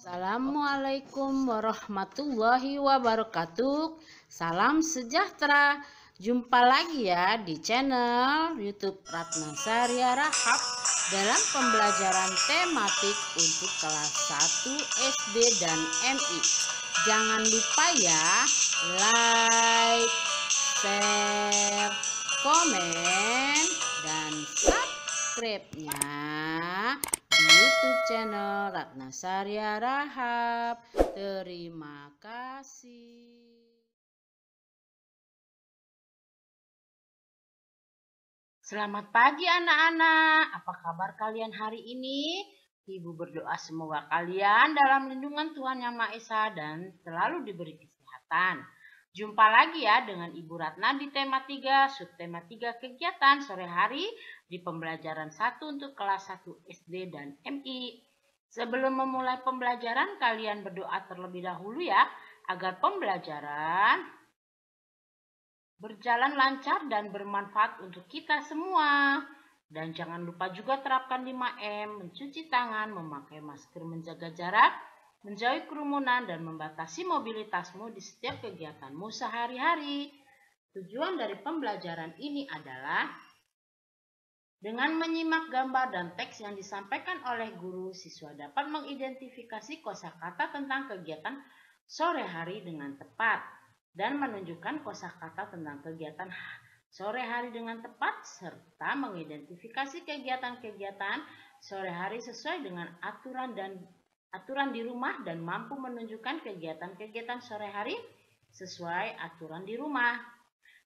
Assalamualaikum warahmatullahi wabarakatuh. Salam sejahtera. Jumpa lagi ya di channel YouTube Ratna Saria Rahab dalam pembelajaran tematik untuk kelas 1 SD dan MI. Jangan lupa ya, like, share, komen, dan subscribe-nya di YouTube channel Ratna Saria Rahab. Terima kasih. Selamat pagi anak-anak. Apa kabar kalian hari ini? Ibu berdoa semoga kalian dalam lindungan Tuhan Yang Maha Esa dan selalu diberi kesehatan. Jumpa lagi ya dengan Ibu Ratna di tema 3, subtema 3 kegiatan sore hari di pembelajaran 1 untuk kelas 1 SD dan MI. Sebelum memulai pembelajaran, kalian berdoa terlebih dahulu ya, agar pembelajaran berjalan lancar dan bermanfaat untuk kita semua. Dan jangan lupa juga terapkan 5M, mencuci tangan, memakai masker, menjaga jarak, menjauhi kerumunan, dan membatasi mobilitasmu di setiap kegiatanmu sehari-hari. Tujuan dari pembelajaran ini adalah dengan menyimak gambar dan teks yang disampaikan oleh guru, siswa dapat mengidentifikasi kosakata tentang kegiatan sore hari dengan tepat dan menunjukkan kosakata tentang kegiatan sore hari dengan tepat serta mengidentifikasi kegiatan-kegiatan sore hari sesuai dengan aturan di rumah dan mampu menunjukkan kegiatan-kegiatan sore hari sesuai aturan di rumah.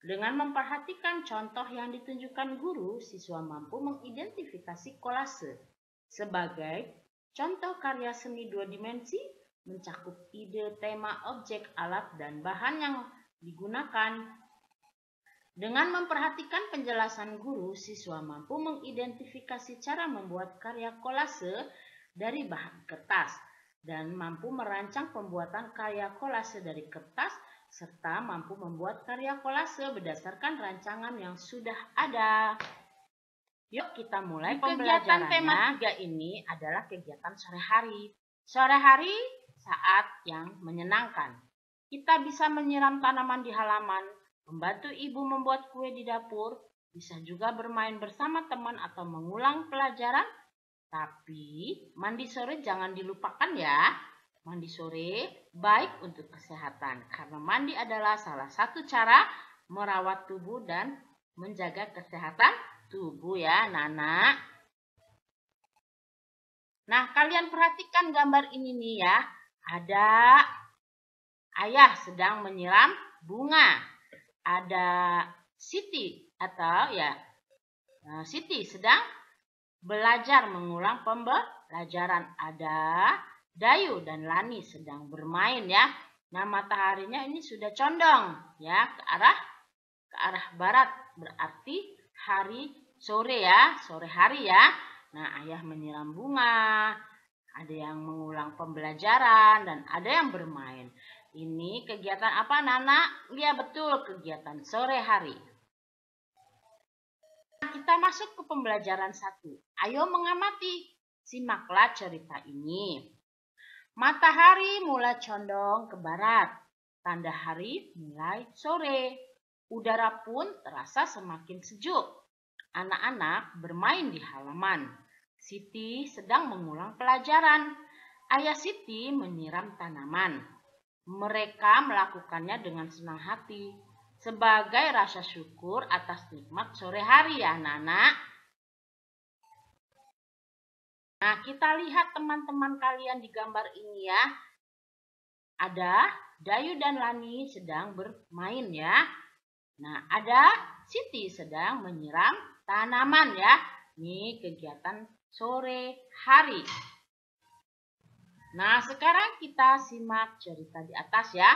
Dengan memperhatikan contoh yang ditunjukkan guru, siswa mampu mengidentifikasi kolase sebagai contoh karya seni 2 dimensi, mencakup ide, tema, objek, alat, dan bahan yang digunakan. Dengan memperhatikan penjelasan guru, siswa mampu mengidentifikasi cara membuat karya kolase dari bahan kertas dan mampu merancang pembuatan karya kolase dari kertas serta mampu membuat karya kolase berdasarkan rancangan yang sudah ada. Yuk kita mulai pembelajaran. Tema 3 ini adalah kegiatan sore hari. Sore hari saat yang menyenangkan. Kita bisa menyiram tanaman di halaman, membantu ibu membuat kue di dapur, bisa juga bermain bersama teman atau mengulang pelajaran. Tapi mandi sore jangan dilupakan ya. Mandi sore baik untuk kesehatan karena mandi adalah salah satu cara merawat tubuh dan menjaga kesehatan tubuh ya anak-anak. Nah, kalian perhatikan gambar ini nih ya. Ada ayah sedang menyiram bunga. Ada Siti atau ya Siti sedang belajar mengulang pembelajaran. Ada Dayu dan Lani sedang bermain ya. Nah, mataharinya ini sudah condong ya ke arah barat, berarti sore hari ya. Nah, ayah menyiram bunga, ada yang mengulang pembelajaran dan ada yang bermain. Ini kegiatan apa, Nana? Ya betul, kegiatan sore hari. Kita masuk ke pembelajaran 1. Ayo mengamati. Simaklah cerita ini. Matahari mulai condong ke barat. Tanda hari mulai sore. Udara pun terasa semakin sejuk. Anak-anak bermain di halaman. Siti sedang mengulang pelajaran. Ayah Siti menyiram tanaman. Mereka melakukannya dengan senang hati. Sebagai rasa syukur atas nikmat sore hari ya anak-anak. Nah, kita lihat teman-teman kalian di gambar ini ya. Ada Dayu dan Lani sedang bermain ya. Nah, ada Siti sedang menyiram tanaman ya. Ini kegiatan sore hari. Nah, sekarang kita simak cerita di atas ya.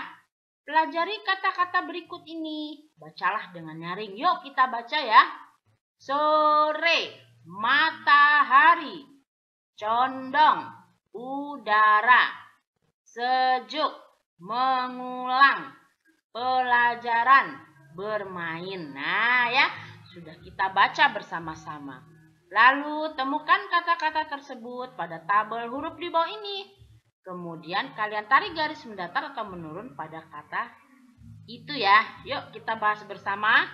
Pelajari kata-kata berikut ini. Bacalah dengan nyaring. Yuk kita baca ya. Sore, matahari, condong, udara, sejuk, mengulang, pelajaran, bermain. Nah ya, sudah kita baca bersama-sama. Lalu temukan kata-kata tersebut pada tabel huruf di bawah ini. Kemudian Kemudian kalian tarik garis mendatar atau menurun pada kata itu ya. Yuk kita bahas bersama.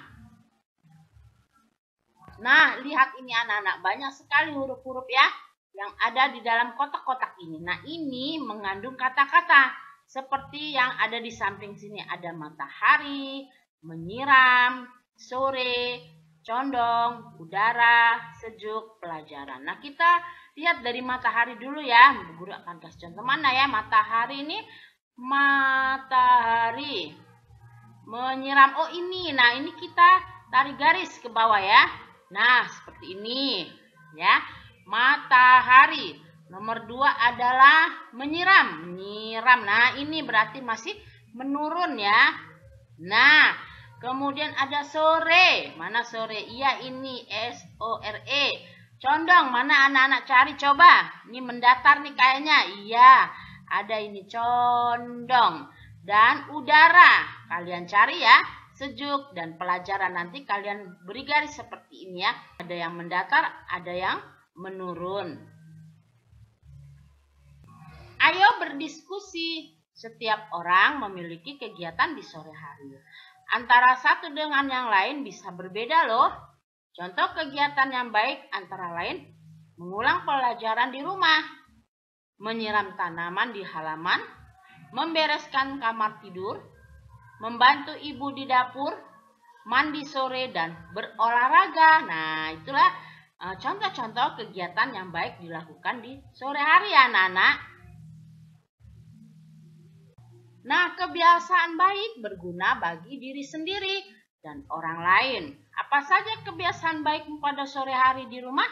Nah, lihat ini anak-anak, banyak sekali huruf-huruf ya yang ada di dalam kotak-kotak ini. Nah, ini mengandung kata-kata seperti yang ada di samping sini. Ada matahari, menyiram, sore, condong, udara, sejuk, pelajaran. Nah, kita lihat dari matahari dulu ya. Guru akan kasih contoh mana ya. Matahari ini, matahari menyiram. Oh ini, nah ini kita tarik garis ke bawah ya. Nah, seperti ini ya. Matahari. Nomor 2 adalah menyiram. Menyiram. Nah, ini berarti masih menurun ya. Nah, kemudian ada sore. Mana sore? Iya, ini S-O-R-E. Condong. Mana anak-anak cari coba? Ini mendatar nih kayaknya. Iya, ada ini condong. Dan udara. Kalian cari ya. Sejuk dan pelajaran, nanti kalian beri garis seperti ini ya. Ada yang mendatar, ada yang menurun. Ayo berdiskusi. Setiap orang memiliki kegiatan di sore hari. Antara satu dengan yang lain bisa berbeda loh. Contoh kegiatan yang baik antara lain mengulang pelajaran di rumah, menyiram tanaman di halaman, membereskan kamar tidur, membantu ibu di dapur, mandi sore, dan berolahraga. Nah, itulah contoh-contoh kegiatan yang baik dilakukan di sore hari ya anak-anak. Nah, kebiasaan baik berguna bagi diri sendiri dan orang lain. Apa saja kebiasaan baik pada sore hari di rumah?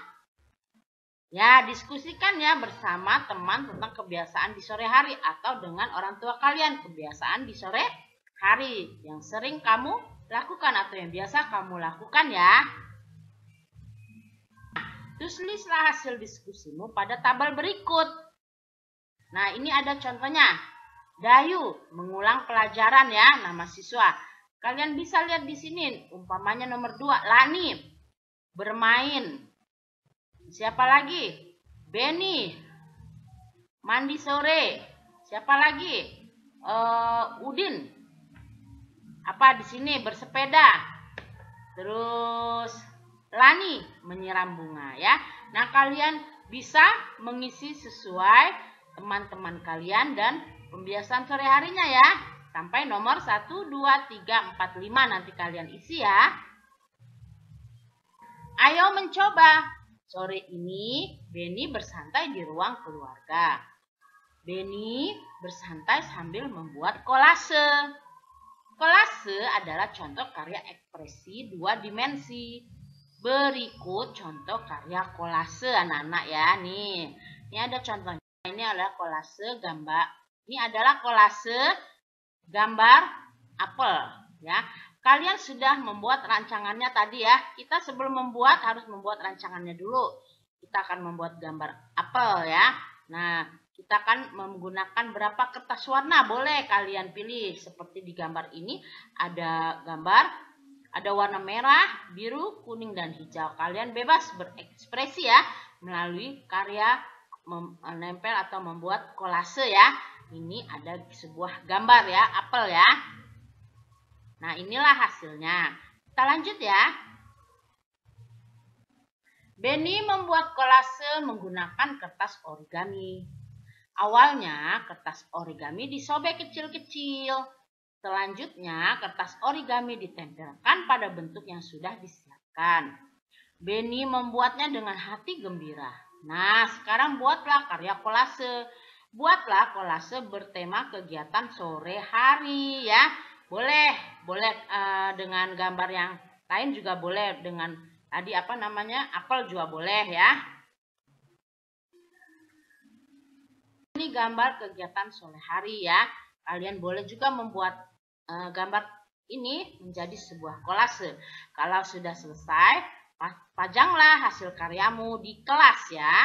Ya, diskusikan ya bersama teman tentang kebiasaan di sore hari atau dengan orang tua kalian kebiasaan di sore hari yang sering kamu lakukan atau yang biasa kamu lakukan ya. Tulislah hasil diskusimu pada tabel berikut. Nah, ini ada contohnya. Dayu mengulang pelajaran ya, nama siswa. Kalian bisa lihat di sini, umpamanya nomor 2, Lani bermain. Siapa lagi? Beni mandi sore. Siapa lagi? Udin apa di sini bersepeda. Terus Lani menyiram bunga ya. Nah, kalian bisa mengisi sesuai teman-teman kalian dan pembiasaan sore harinya ya. Sampai nomor 1, 2, 3, 4, 5 nanti kalian isi ya. Ayo mencoba. Sore ini Beni bersantai di ruang keluarga. Beni bersantai sambil membuat kolase. Kolase adalah contoh karya ekspresi 2 dimensi. Berikut contoh karya kolase anak-anak ya. Nih, ini ada contohnya. Ini adalah kolase gambar. Ini adalah kolase gambar apel ya. Kalian sudah membuat rancangannya tadi ya. Kita sebelum membuat harus membuat rancangannya dulu. Kita akan membuat gambar apel ya. Nah, kita akan menggunakan berapa kertas warna, boleh kalian pilih. Seperti di gambar ini ada gambar, ada warna merah, biru, kuning, dan hijau. Kalian bebas berekspresi ya, melalui karya menempel atau membuat kolase ya. Ini ada sebuah gambar ya, apel ya. Nah, inilah hasilnya. Kita lanjut ya. Beni membuat kolase menggunakan kertas origami. Awalnya kertas origami disobek kecil-kecil. Selanjutnya kertas origami ditempelkan pada bentuk yang sudah disiapkan. Beni membuatnya dengan hati gembira. Nah, sekarang buatlah karya kolase. Buatlah kolase bertema kegiatan sore hari ya. Boleh dengan gambar yang lain juga boleh, dengan tadi apel juga boleh ya. Ini gambar kegiatan sore hari ya. Kalian boleh juga membuat gambar ini menjadi sebuah kolase. Kalau sudah selesai, pajanglah hasil karyamu di kelas ya.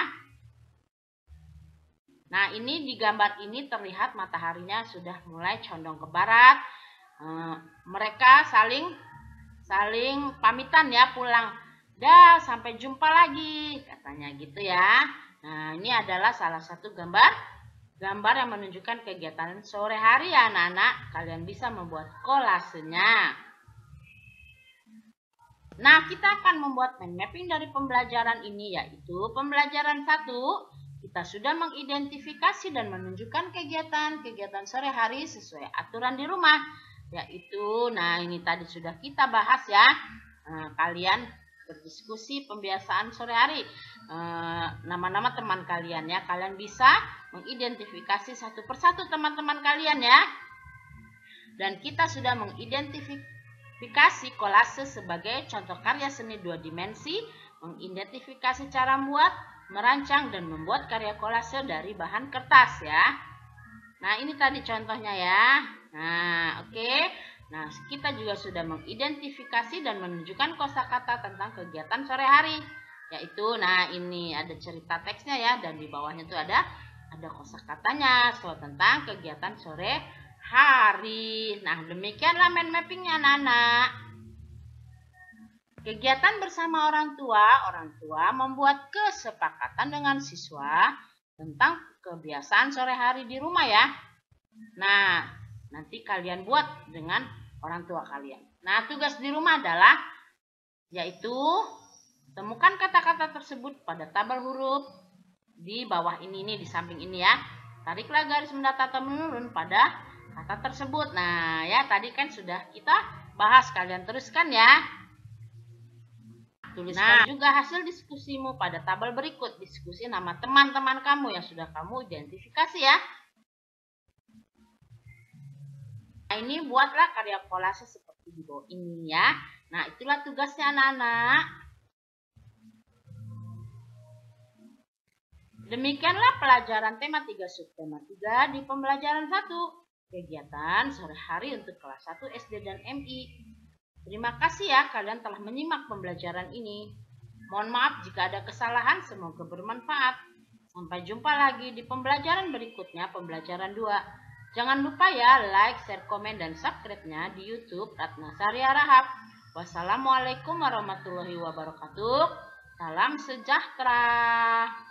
Nah, ini di gambar ini terlihat mataharinya sudah mulai condong ke barat. Mereka saling pamitan ya, pulang. Dah, sampai jumpa lagi, katanya gitu ya. Nah, ini adalah salah satu gambar gambar yang menunjukkan kegiatan sore hari ya anak-anak. Kalian bisa membuat kolasenya. Nah, kita akan membuat mind mapping dari pembelajaran ini, yaitu pembelajaran 1. Kita sudah mengidentifikasi dan menunjukkan kegiatan sore hari sesuai aturan di rumah. Yaitu, nah ini tadi sudah kita bahas ya. Kalian berdiskusi pembiasaan sore hari. Nama-nama teman kalian ya. Kalian bisa mengidentifikasi satu persatu teman-teman kalian ya. Dan kita sudah mengidentifikasi kolase sebagai contoh karya seni 2 dimensi, mengidentifikasi cara membuat, merancang, dan membuat karya kolase dari bahan kertas ya. Nah, ini tadi contohnya ya. Nah, oke. Nah, kita juga sudah mengidentifikasi dan menunjukkan kosakata tentang kegiatan sore hari. Yaitu, nah ini ada cerita teksnya ya, dan di bawahnya tuh ada kosakatanya soal tentang kegiatan sore hari. Nah, demikianlah mind mappingnya anak-anak. Kegiatan bersama orang tua membuat kesepakatan dengan siswa tentang kebiasaan sore hari di rumah ya. Nah, nanti kalian buat dengan orang tua kalian. Nah, tugas di rumah adalah yaitu temukan kata-kata tersebut pada tabel huruf di bawah ini nih, di samping ini ya. Tariklah garis mendatar atau menurun pada kata tersebut. Nah, ya tadi kan sudah kita bahas, kalian teruskan ya. Tuliskan juga hasil diskusimu pada tabel berikut. Diskusi nama teman-teman kamu yang sudah kamu identifikasi ya. Nah, ini buatlah karya kolase seperti di bawah ini ya. Nah, itulah tugasnya anak-anak. Demikianlah pelajaran tema 3 subtema 3 di pembelajaran 1. Kegiatan sore hari untuk kelas 1 SD dan MI. Terima kasih ya kalian telah menyimak pembelajaran ini. Mohon maaf jika ada kesalahan, semoga bermanfaat. Sampai jumpa lagi di pembelajaran berikutnya, pembelajaran 2. Jangan lupa ya like, share, komen, dan subscribe-nya di YouTube Ratna Saria Rahab. Wassalamualaikum warahmatullahi wabarakatuh. Salam sejahtera.